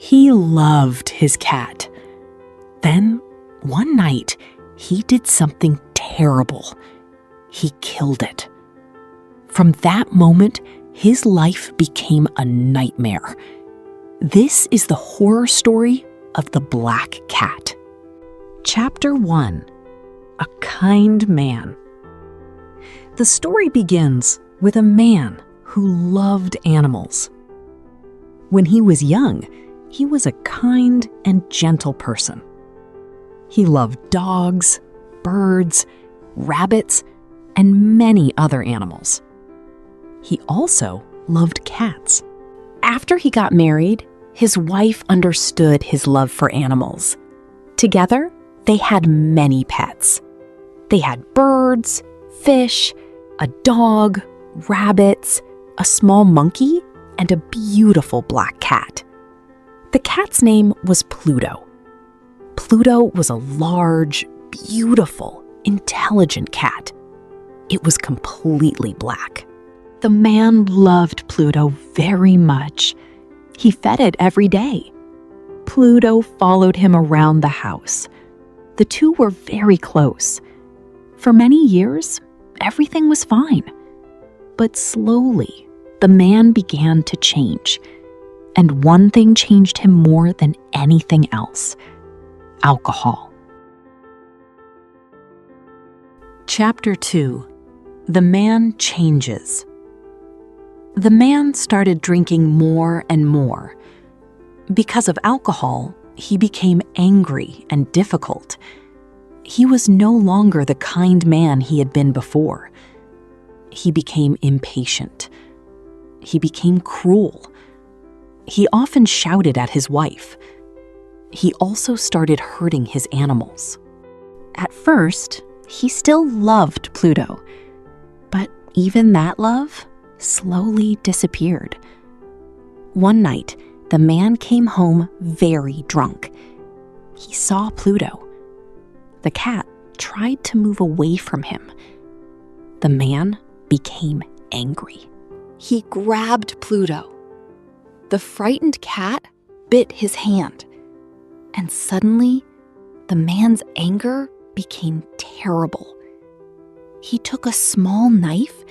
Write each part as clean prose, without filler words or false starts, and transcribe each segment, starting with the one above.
He loved his cat. Then, one night, he did something terrible. He killed it. From that moment, his life became a nightmare. This is the horror story of the Black Cat. Chapter 1: A Kind Man. The story begins with a man who loved animals. When he was young, he was a kind and gentle person. He loved dogs, birds, rabbits, and many other animals. He also loved cats. After he got married, his wife understood his love for animals. Together, they had many pets. They had birds, fish, a dog, rabbits, a small monkey, and a beautiful black cat. The cat's name was Pluto. Pluto was a large, beautiful, intelligent cat. It was completely black. The man loved Pluto very much. He fed it every day. Pluto followed him around the house. The two were very close. For many years, everything was fine. But slowly, the man began to change. And one thing changed him more than anything else: alcohol. Chapter 2: The Man Changes. The man started drinking more and more. Because of alcohol, he became angry and difficult. He was no longer the kind man he had been before. He became impatient. He became cruel. He often shouted at his wife. He also started hurting his animals. At first, he still loved Pluto, but even that love slowly disappeared. One night, the man came home very drunk. He saw Pluto. The cat tried to move away from him. The man became angry. He grabbed Pluto. The frightened cat bit his hand. And suddenly, the man's anger became terrible. He took a small knife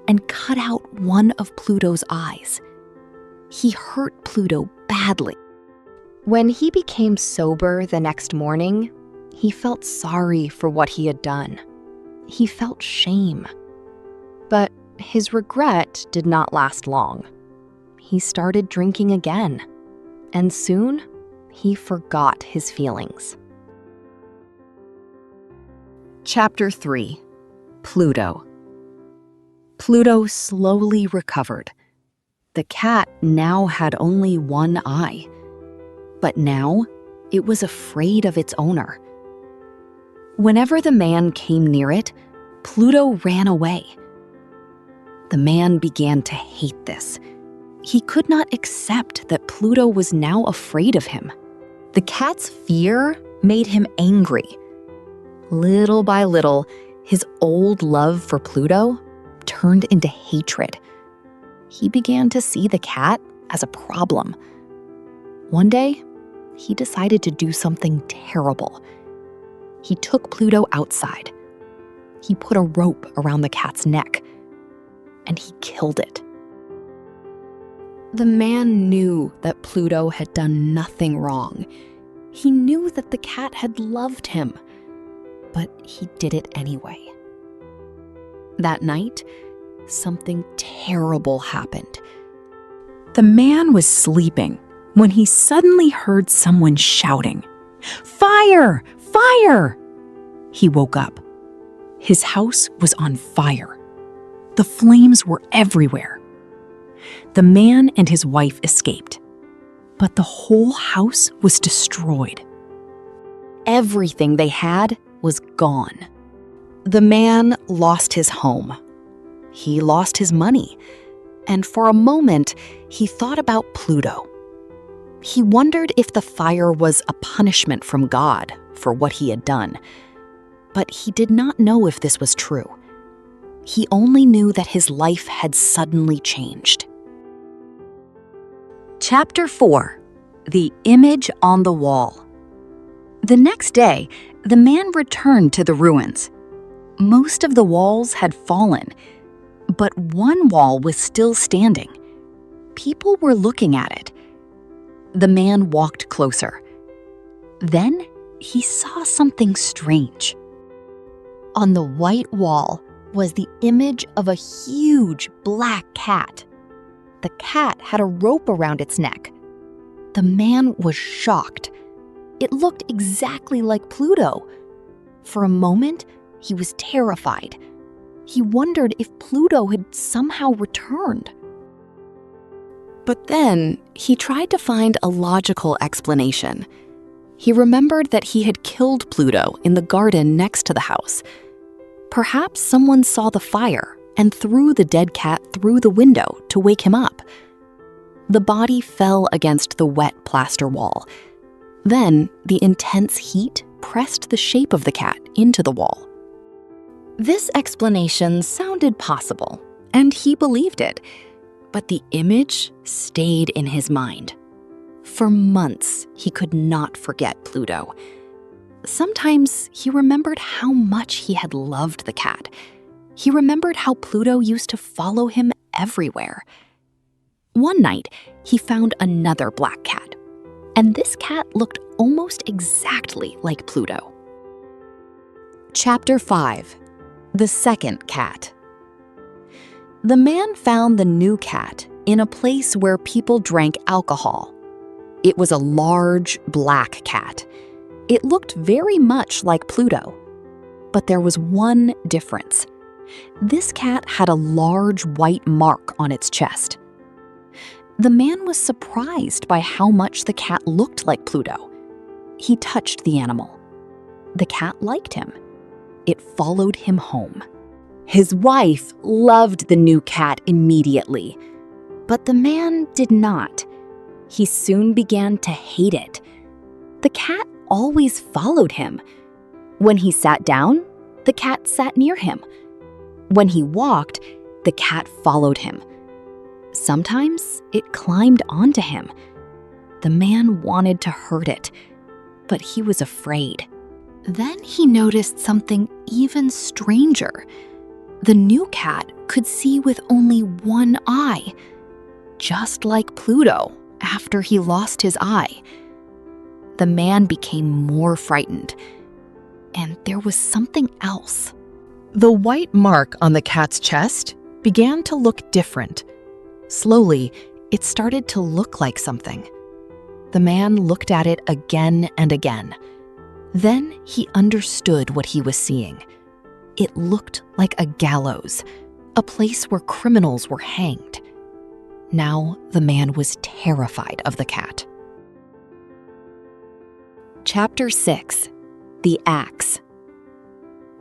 and cut out one of Pluto's eyes. He hurt Pluto badly. When he became sober the next morning, he felt sorry for what he had done. He felt shame. But his regret did not last long. He started drinking again, and soon he forgot his feelings. Chapter 3: Pluto. Pluto slowly recovered. The cat now had only one eye, but now it was afraid of its owner. Whenever the man came near it, Pluto ran away. The man began to hate this. He could not accept that Pluto was now afraid of him. The cat's fear made him angry. Little by little, his old love for Pluto turned into hatred. He began to see the cat as a problem. One day, he decided to do something terrible. He took Pluto outside. He put a rope around the cat's neck, and he killed it. The man knew that Pluto had done nothing wrong. He knew that the cat had loved him, but he did it anyway. That night, something terrible happened. The man was sleeping when he suddenly heard someone shouting, "Fire! Fire!" He woke up. His house was on fire. The flames were everywhere. The man and his wife escaped, but the whole house was destroyed. Everything they had was gone. The man lost his home. He lost his money, and for a moment, he thought about Pluto. He wondered if the fire was a punishment from God for what he had done, but he did not know if this was true. He only knew that his life had suddenly changed. Chapter 4: The image on the wall. The next day, the man returned to the ruins. Most of the walls had fallen, but one wall was still standing. People were looking at it. The man walked closer. Then he saw something strange. On the white wall was the image of a huge black cat. The cat had a rope around its neck. The man was shocked. It looked exactly like Pluto. For a moment, he was terrified. He wondered if Pluto had somehow returned. But then he tried to find a logical explanation. He remembered that he had killed Pluto in the garden next to the house. Perhaps someone saw the fire and threw the dead cat through the window to wake him up. The body fell against the wet plaster wall. Then the intense heat pressed the shape of the cat into the wall. This explanation sounded possible, and he believed it, but the image stayed in his mind. For months, he could not forget Pluto. Sometimes he remembered how much he had loved the cat. He remembered how Pluto used to follow him everywhere. One night, he found another black cat, and this cat looked almost exactly like Pluto. Chapter 5. The Second Cat. The man found the new cat in a place where people drank alcohol. It was a large, black cat. It looked very much like Pluto. But there was one difference. This cat had a large white mark on its chest. The man was surprised by how much the cat looked like Pluto. He touched the animal. The cat liked him. It followed him home. His wife loved the new cat immediately, but the man did not. He soon began to hate it. The cat always followed him. When he sat down, the cat sat near him. When he walked, the cat followed him. Sometimes it climbed onto him. The man wanted to hurt it, but he was afraid. Then he noticed something even stranger. The new cat could see with only one eye, just like Pluto after he lost his eye. The man became more frightened, and there was something else. The white mark on the cat's chest began to look different. Slowly, it started to look like something. The man looked at it again and again. Then he understood what he was seeing. It looked like a gallows, a place where criminals were hanged. Now the man was terrified of the cat. Chapter 6. The Axe.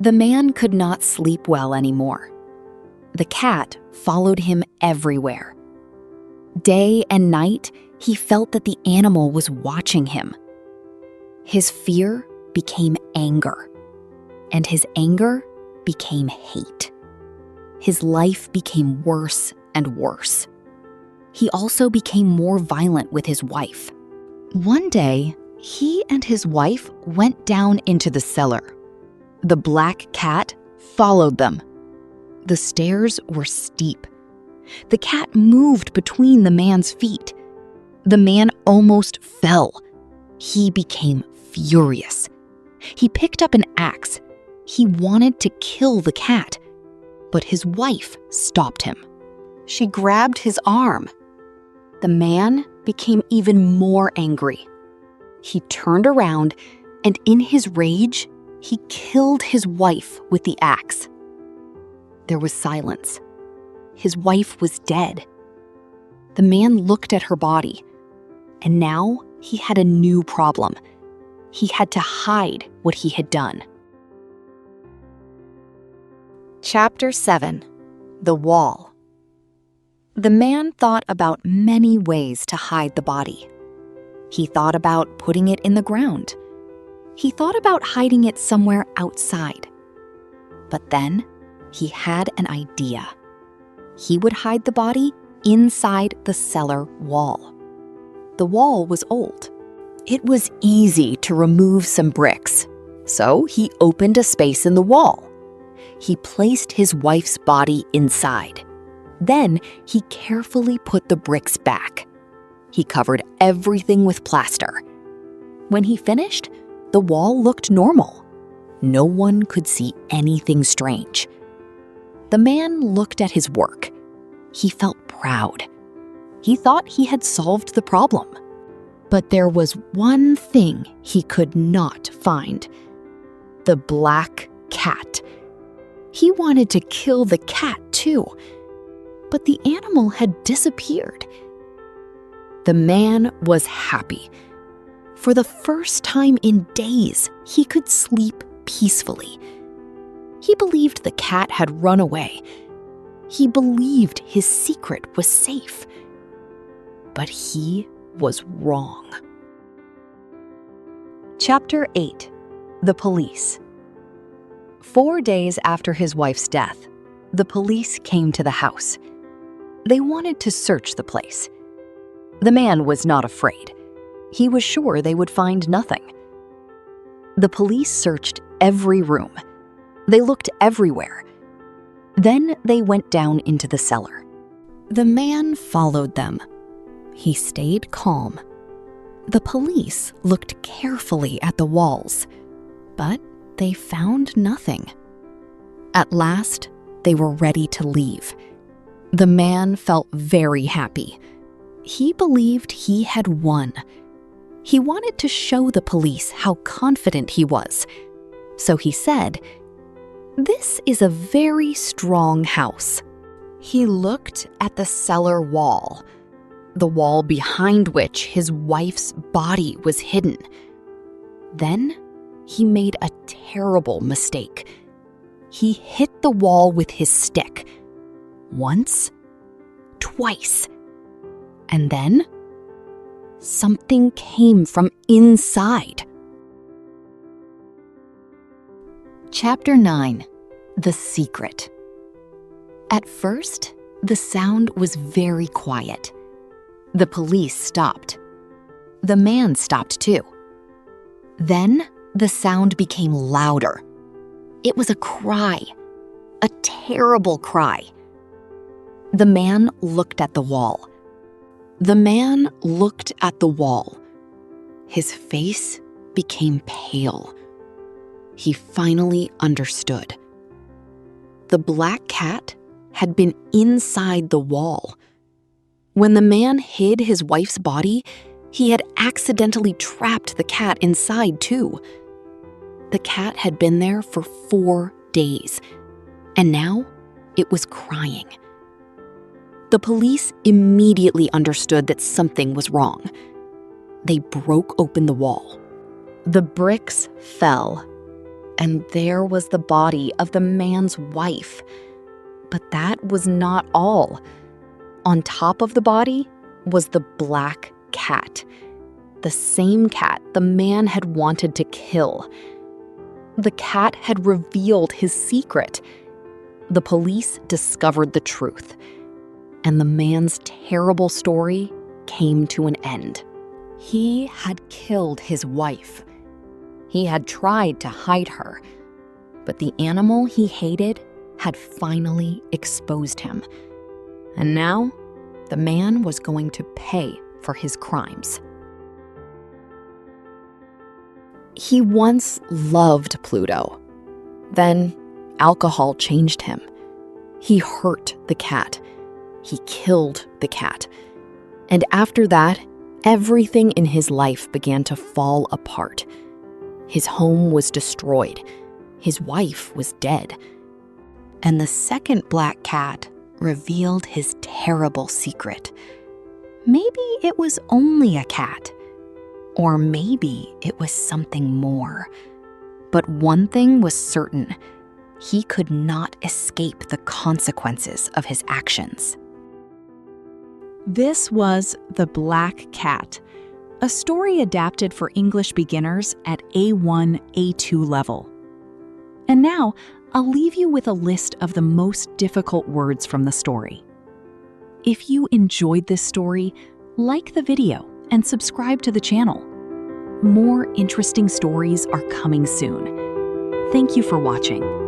The man could not sleep well anymore. The cat followed him everywhere. Day and night, he felt that the animal was watching him. His fear became anger, and his anger became hate. His life became worse and worse. He also became more violent with his wife. One day, he and his wife went down into the cellar. The black cat followed them. The stairs were steep. The cat moved between the man's feet. The man almost fell. He became furious. He picked up an axe. He wanted to kill the cat, but his wife stopped him. She grabbed his arm. The man became even more angry. He turned around, and in his rage, he killed his wife with the axe. There was silence. His wife was dead. The man looked at her body, and now he had a new problem. He had to hide what he had done. Chapter 7. The Wall. The man thought about many ways to hide the body. He thought about putting it in the ground. He thought about hiding it somewhere outside. But then he had an idea. He would hide the body inside the cellar wall. The wall was old. It was easy to remove some bricks, so he opened a space in the wall. He placed his wife's body inside. Then he carefully put the bricks back. He covered everything with plaster. When he finished, the wall looked normal. No one could see anything strange. The man looked at his work. He felt proud. He thought he had solved the problem. But there was one thing he could not find: the black cat. He wanted to kill the cat too, but the animal had disappeared. The man was happy. For the first time in days, he could sleep peacefully. He believed the cat had run away. He believed his secret was safe. But he was wrong. Chapter 8: The Police. 4 days after his wife's death, the police came to the house. They wanted to search the place. The man was not afraid. He was sure they would find nothing. The police searched every room. They looked everywhere. Then they went down into the cellar. The man followed them. He stayed calm. The police looked carefully at the walls, but they found nothing. At last, they were ready to leave. The man felt very happy. He believed he had won. He wanted to show the police how confident he was. So he said, "This is a very strong house." He looked at the cellar wall, the wall behind which his wife's body was hidden. Then he made a terrible mistake. He hit the wall with his stick. Once, twice, and then something came from inside. Chapter 9: The Secret. At first, the sound was very quiet. The police stopped. The man stopped too. Then the sound became louder. It was a cry, a terrible cry. The man looked at the wall. The man looked at the wall. His face became pale. He finally understood. The black cat had been inside the wall. When the man hid his wife's body, he had accidentally trapped the cat inside too. The cat had been there for 4 days, and now it was crying. The police immediately understood that something was wrong. They broke open the wall. The bricks fell, and there was the body of the man's wife. But that was not all. On top of the body was the black cat, the same cat the man had wanted to kill. The cat had revealed his secret. The police discovered the truth, and the man's terrible story came to an end. He had killed his wife. He had tried to hide her, but the animal he hated had finally exposed him. And now, the man was going to pay for his crimes. He once loved Pluto. Then, alcohol changed him. He hurt the cat. He killed the cat. And after that, everything in his life began to fall apart. His home was destroyed. His wife was dead. And the second black cat revealed his terrible secret. Maybe it was only a cat, or maybe it was something more. But one thing was certain: he could not escape the consequences of his actions. This was The Black Cat, a story adapted for English beginners at A1-A2 level. And now, I'll leave you with a list of the most difficult words from the story. If you enjoyed this story, like the video and subscribe to the channel. More interesting stories are coming soon. Thank you for watching.